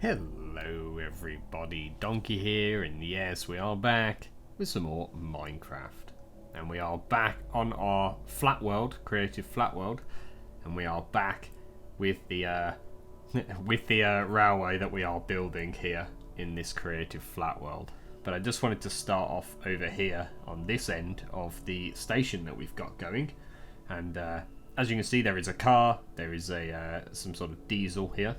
Hello everybody, Donkey here, and yes, we are back with some more Minecraft. And we are back on our flat world, creative flat world, and we are back with the railway that we are building here in this creative flat world. But I just wanted to start off over here on this end of the station that we've got going. And as you can see, there is a car, there is a some sort of diesel here,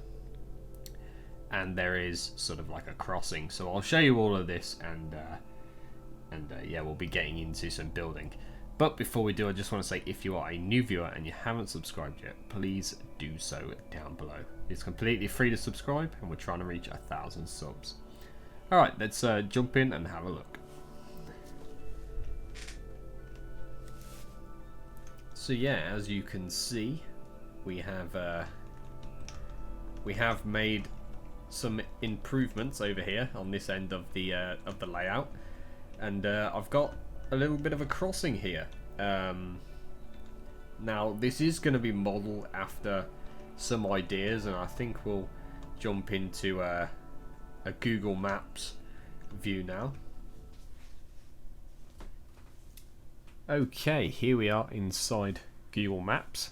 and there is sort of like a crossing. So I'll show you all of this, and yeah, we'll be getting into some building. But before we do, I just want to say, if you are a new viewer and you haven't subscribed yet, please do so down below. It's completely free to subscribe, and we're trying to reach 1,000 subs. Alright, let's jump in and have a look. So yeah, as you can see, we have made some improvements over here on this end of the layout, and I've got a little bit of a crossing here. Now this is going to be modelled after some ideas, and I think we'll jump into a Google Maps view now. Okay, here we are inside Google Maps,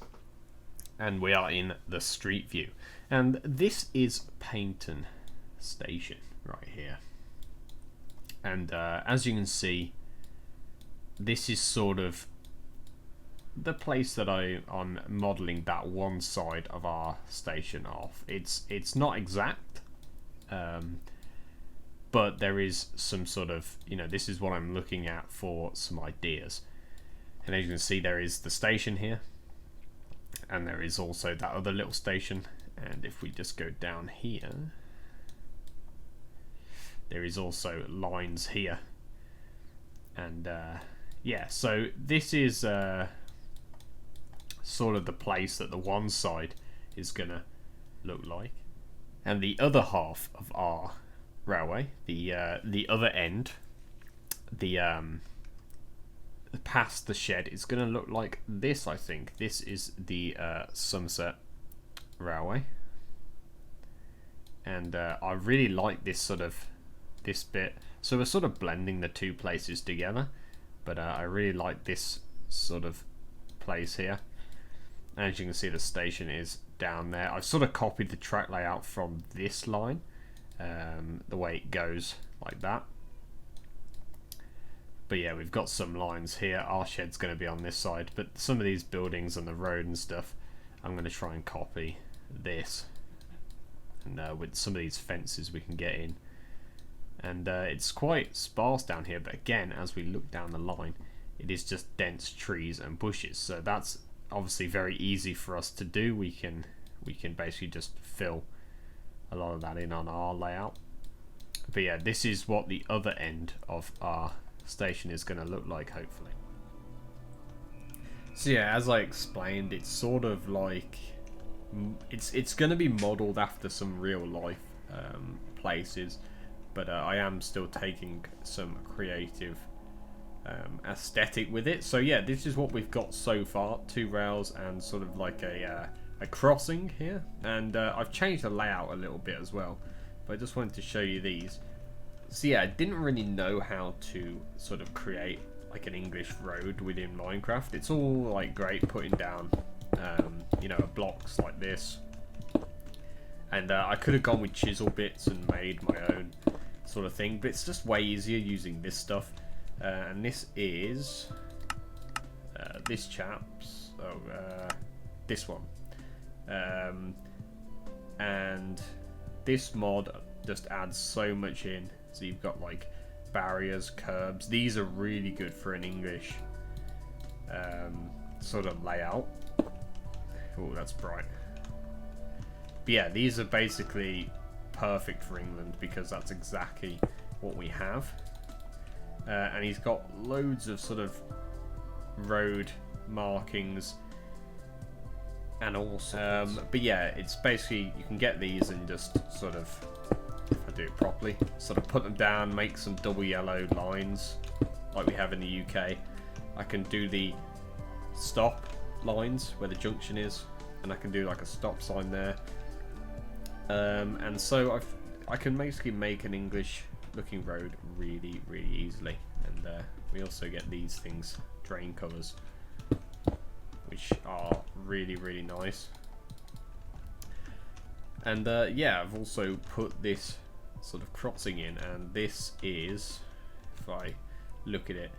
and we are in the street view. And this is Paynton Station right here. And as you can see, this is sort of the place that I'm modelling that one side of our station off. It's not exact, but there is some sort of, this is what I'm looking at for some ideas. And as you can see, there is the station here, and there is also that other little station. And if we just go down here, there is also lines here. And yeah, so this is sort of the place that the one side is gonna look like, and the other half of our railway, the other end, the past the shed, is gonna look like this. I think this is the Somerset Railway, and I really like this bit. So we're sort of blending the two places together, but I really like this sort of place here. As you can see, the station is down there. I've sort of copied the track layout from this line, the way it goes like that. But yeah, we've got some lines here. Our shed's going to be on this side, but some of these buildings and the road and stuff, I'm going to try and copy this. And with some of these fences we can get in. And it's quite sparse down here, but again, as we look down the line, it is just dense trees and bushes. So that's obviously very easy for us to do. We can basically just fill a lot of that in on our layout. But yeah, this is what the other end of our station is going to look like, hopefully. So yeah, as I explained, it's sort of like it's going to be modelled after some real life places, but I am still taking some creative aesthetic with it. So yeah, this is what we've got so far: 2 rails and sort of like a crossing here. And I've changed the layout a little bit as well, but I just wanted to show you these. So yeah, I didn't really know how to sort of create like an English road within Minecraft. It's all like great putting down blocks like this, and I could have gone with chisel bits and made my own sort of thing, but it's just way easier using this stuff. And this is this chap's, this one, and this mod just adds so much in. So you've got like barriers, curbs. These are really good for an English sort of layout. Oh, that's bright. But yeah, these are basically perfect for England because that's exactly what we have. And he's got loads of sort of road markings and also but yeah, it's basically, you can get these and just sort of, if I do it properly, sort of put them down, make some double yellow lines like we have in the UK. I can do the stop lines where the junction is, and I can do like a stop sign there. And so I can basically make an English looking road really easily, and we also get these things, drain covers, which are really nice. And yeah, I've also put this sort of crossing in, and this is, if I look at it,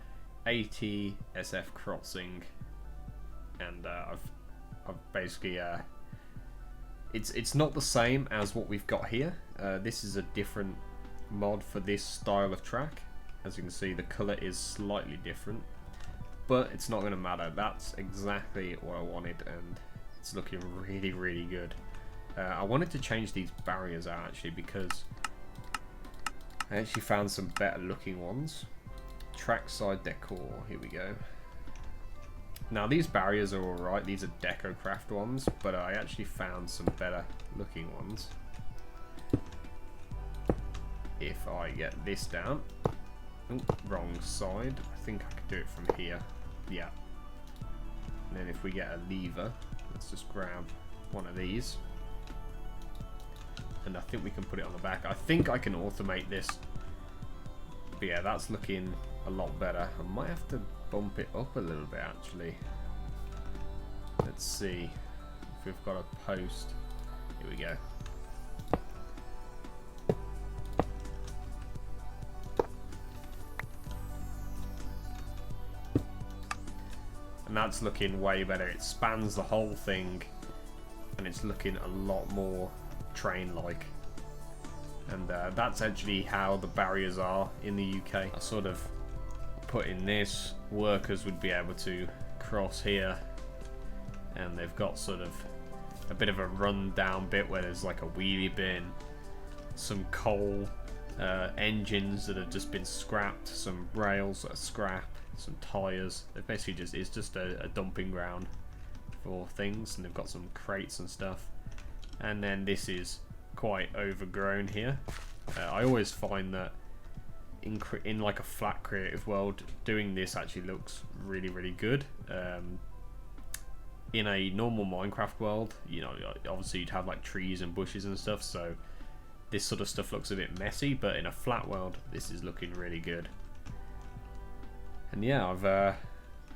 ATSF crossing, and I've basically it's not the same as what we've got here. This is a different mod for this style of track. As you can see, the color is slightly different, but it's not going to matter. That's exactly what I wanted, and it's looking really good. I wanted to change these barriers out actually, because I actually found some better looking ones. Trackside decor, here we go. Now these barriers are alright, these are DecoCraft ones, but I actually found some better looking ones. If I get this down, ooh, wrong side, I think I could do it from here, yeah. And then if we get a lever, let's just grab one of these. And I think we can put it on the back. I think I can automate this. But yeah, that's looking a lot better. I might have to bump it up a little bit actually. Let's see if we've got a post. Here we go. And that's looking way better. It spans the whole thing, and it's looking a lot more train-like. And that's actually how the barriers are in the UK. I sort of put in this, workers would be able to cross here, and they've got sort of a bit of a run-down bit where there's like a wheelie bin, some coal engines that have just been scrapped, some rails that are scrapped, some tyres. It basically just is just a dumping ground for things, and they've got some crates and stuff. And then this is quite overgrown here. I always find that in like a flat creative world, doing this actually looks really good. In a normal Minecraft world, you know, obviously you'd have like trees and bushes and stuff, so this sort of stuff looks a bit messy, but in a flat world this is looking really good. And yeah,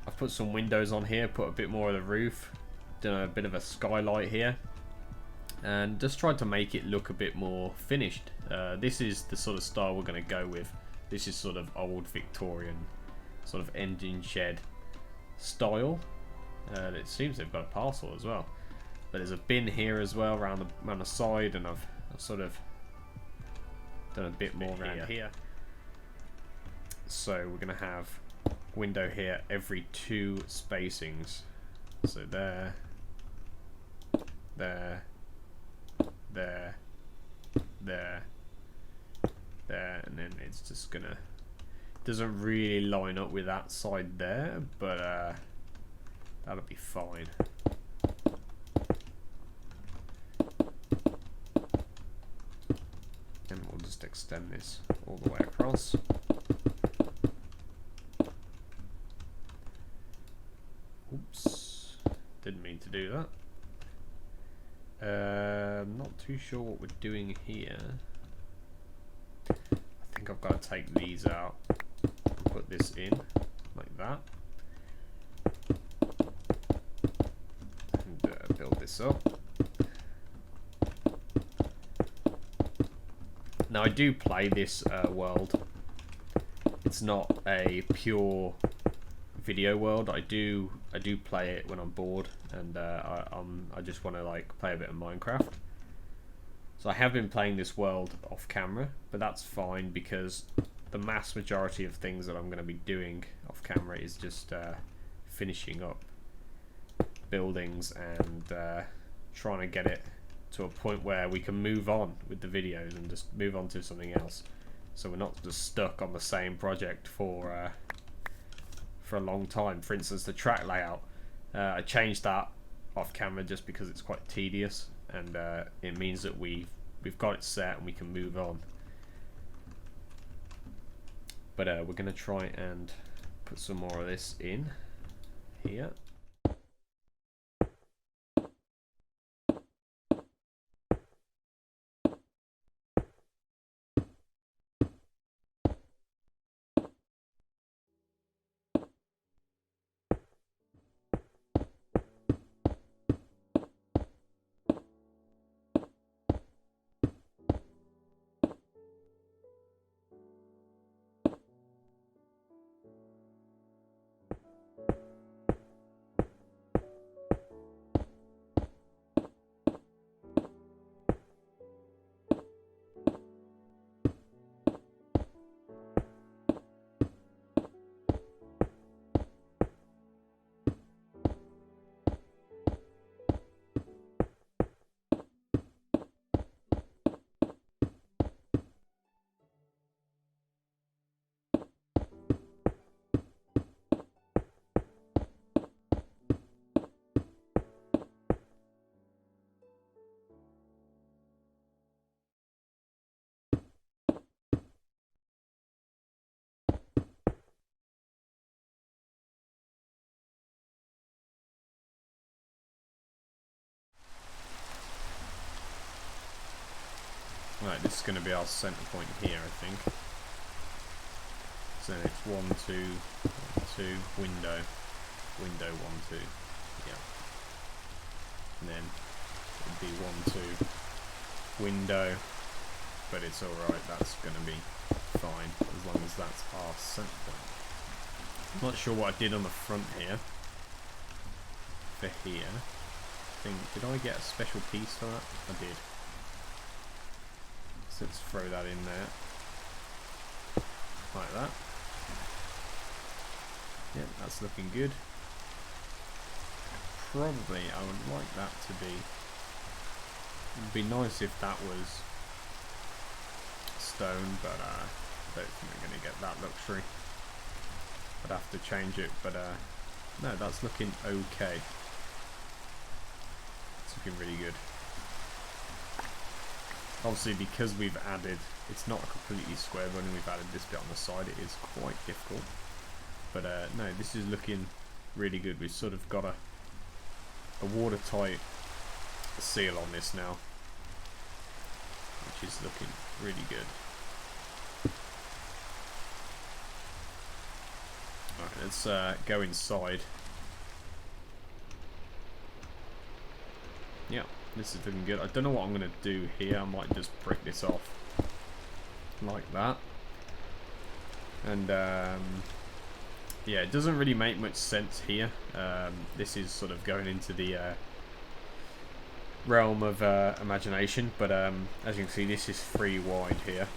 I've put some windows on here, put a bit more of the roof, done a bit of a skylight here, and just tried to make it look a bit more finished. This is the sort of style we're going to go with. This is sort of old Victorian, sort of engine shed style. It seems they've got a parcel as well, but there's a bin here as well around the side, and I've sort of done a bit more around here. So we're going to have window here every 2 spacings. So there, there, there, and then it's just gonna, doesn't really line up with that side there, but that'll be fine. And we'll just extend this all the way across. Oops, didn't mean to do that. I'm not too sure what we're doing here. I think I've got to take these out and put this in like that, and build this up. Now I do play this world. It's not a pure video world. I do play it when I'm bored, and I just want to like play a bit of Minecraft. So I have been playing this world off camera, but that's fine because the mass majority of things that I'm going to be doing off camera is just finishing up buildings and trying to get it to a point where we can move on with the videos and just move on to something else, so we're not just stuck on the same project for a long time. For instance, the track layout, I changed that off camera just because it's quite tedious, and it means that we've got it set and we can move on. But we're going to try and put some more of this in here. this is going to be our center point here, I think. So it's 1, 2, 1, 2, window, window, 1, 2, yeah. And then it'd be 1, 2, window, but it's alright, that's going to be fine, as long as that's our center point. I'm not sure what I did on the front here, for here. I think, did I get a special piece for that? I did. So let's throw that in there, like that. Yeah, that's looking good. Probably I would like that to be, it'd be nice if that was stone, but I don't think I'm going to get that luxury. I'd have to change it, but no, that's looking okay. It's looking really good. Obviously, because we've added, it's not a completely square one, and we've added this bit on the side, it is quite difficult. But no, this is looking really good. We've sort of got a watertight seal on this now, which is looking really good. Alright, let's go inside. Yeah, this is looking good. I don't know what I'm going to do here. I might just break this off like that. And yeah, it doesn't really make much sense here. This is sort of going into the realm of imagination, but as you can see, this is 3 wide here,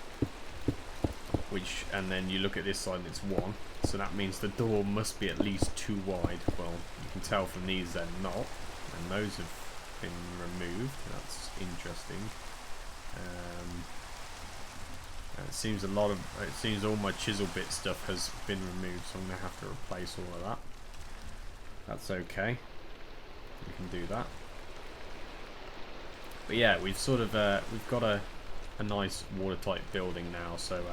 which, and then you look at this side and it's 1, so that means the door must be at least 2 wide. Well, you can tell from these they're not, and those have been removed. That's interesting. It seems it seems all my chisel bit stuff has been removed, so I'm going to have to replace all of that. That's okay. We can do that. But yeah, we've sort of, we've got a nice watertight building now, so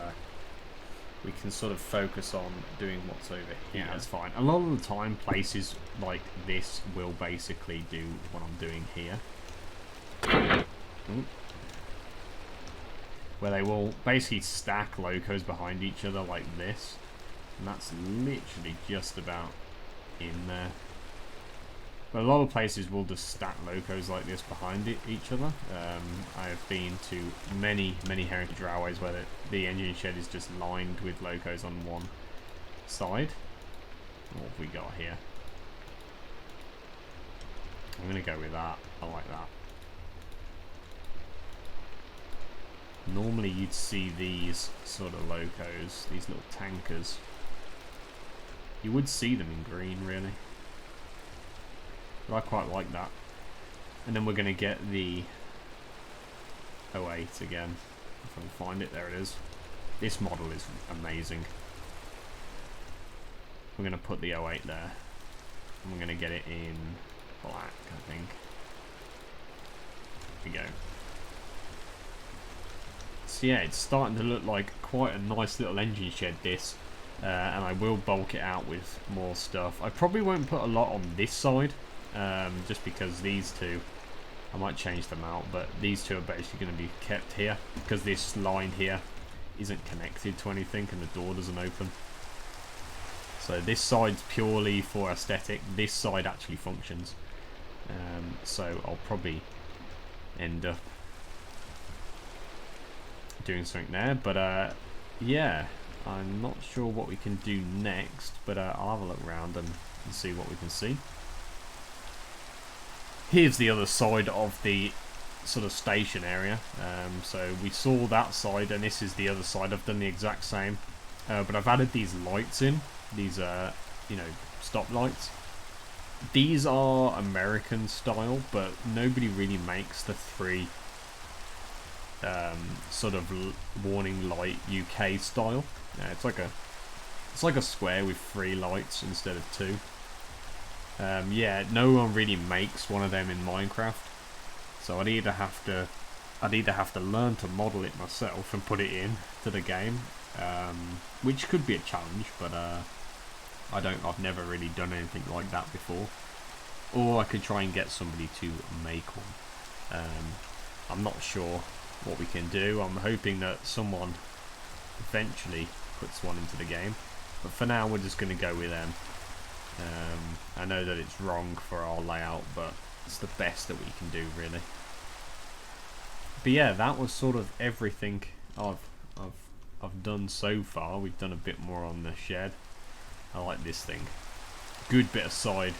we can sort of focus on doing what's over here. Yeah, that's fine. A lot of the time, places like this will basically do what I'm doing here. Ooh. Where they will basically stack locos behind each other like this, and that's literally just about in there. But a lot of places will just stack locos like this behind each other. I have been to many heritage railways where the engine shed is just lined with locos on one side. What have we got here? I'm going to go with that. I like that. Normally you'd see these sort of locos, these little tankers. You would see them in green, really. But I quite like that. And then we're going to get the 08 again. If I can find it, there it is. This model is amazing. We're going to put the 08 there. And we're going to get it in black, I think. There we go. So yeah, it's starting to look like quite a nice little engine shed, this. And I will bulk it out with more stuff. I probably won't put a lot on this side. Just because these two, I might change them out, but these two are basically going to be kept here because this line here isn't connected to anything and the door doesn't open. So this side's purely for aesthetic. This side actually functions. So I'll probably end up doing something there, but yeah, I'm not sure what we can do next, but I'll have a look around and see what we can see. Here's the other side of the sort of station area. So we saw that side, and this is the other side. I've done the exact same, but I've added these lights in. These you know, stop lights. These are American style, but nobody really makes the 3 sort of warning light UK style. It's like a square with 3 lights instead of 2. Yeah, no one really makes one of them in Minecraft, so I'd either have to learn to model it myself and put it in to the game, which could be a challenge, but I've never really done anything like that before, or I could try and get somebody to make one. I'm not sure what we can do. I'm hoping that someone eventually puts one into the game, but for now we're just going to go with them. I know that it's wrong for our layout, but it's the best that we can do, really. But yeah, that was sort of everything I've done so far. We've done a bit more on the shed. I like this thing. Good bit of side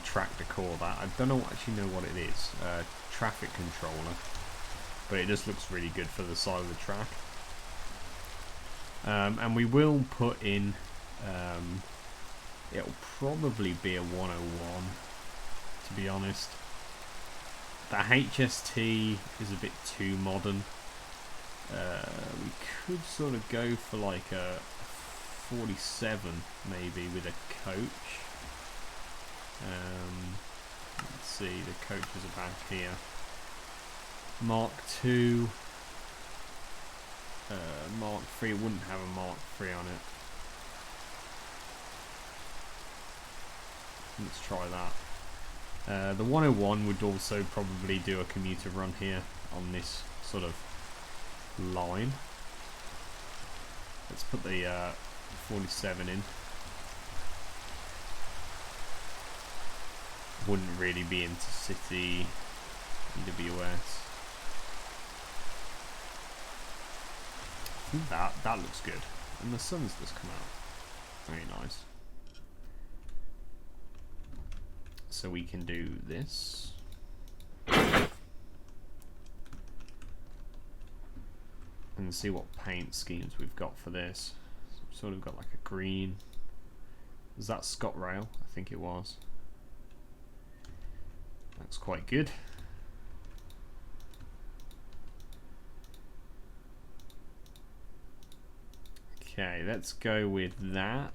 track decor. That I don't actually know what it is. Traffic controller, but it just looks really good for the side of the track. And we will put in. It'll probably be a 101, to be honest. The HST is a bit too modern. We could sort of go for like a 47 maybe with a coach. Let's see, the coaches are back here. Mark II. Mark III wouldn't have a Mark III on it. Let's try that. The 101 would also probably do a commuter run here on this sort of line. Let's put the 47 in. Wouldn't really be into city EWS. I think that looks good. And the sun's just come out. Very nice. So we can do this. And see what paint schemes we've got for this. So we've sort of got like a green. Is that Scott Rail? I think it was. That's quite good. Okay, let's go with that.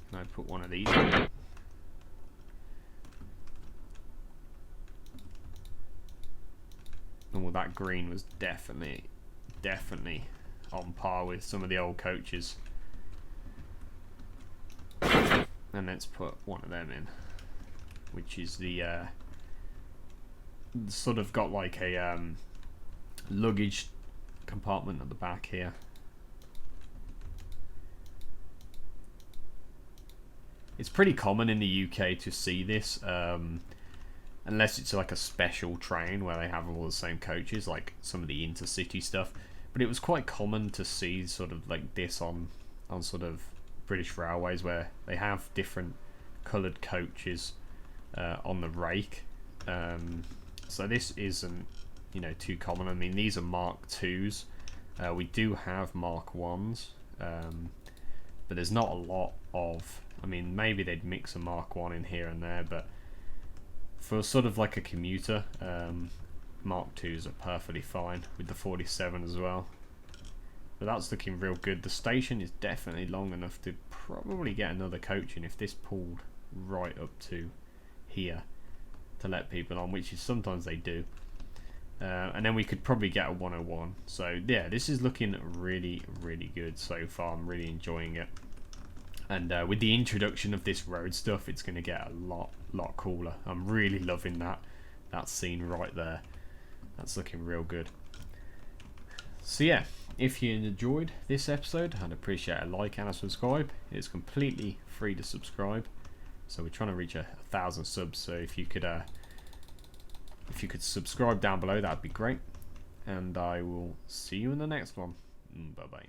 Can I put one of these in? Oh, that green was definitely on par with some of the old coaches. And let's put one of them in, which is the sort of got like a luggage compartment at the back here. It's pretty common in the UK to see this, unless it's like a special train where they have all the same coaches, like some of the intercity stuff. But it was quite common to see sort of like this on sort of British Railways, where they have different coloured coaches on the rake. So this isn't, you know, too common. I mean, these are Mark IIs. We do have Mark Is, but there's not a lot of. I mean, maybe they'd mix a Mark I in here and there, but for sort of like a commuter, Mark IIs are perfectly fine with the 47 as well. But that's looking real good. The station is definitely long enough to probably get another coach in if this pulled right up to here to let people on, which is sometimes they do. And then we could probably get a 101. So yeah, this is looking really, really good so far. I'm really enjoying it. And with the introduction of this road stuff, it's going to get a lot cooler. I'm really loving that scene right there. That's looking real good. So yeah, if you enjoyed this episode, I'd appreciate a like and a subscribe. It's completely free to subscribe. So we're trying to reach 1,000 subs. So if you could subscribe down below, that'd be great. And I will see you in the next one. Bye bye.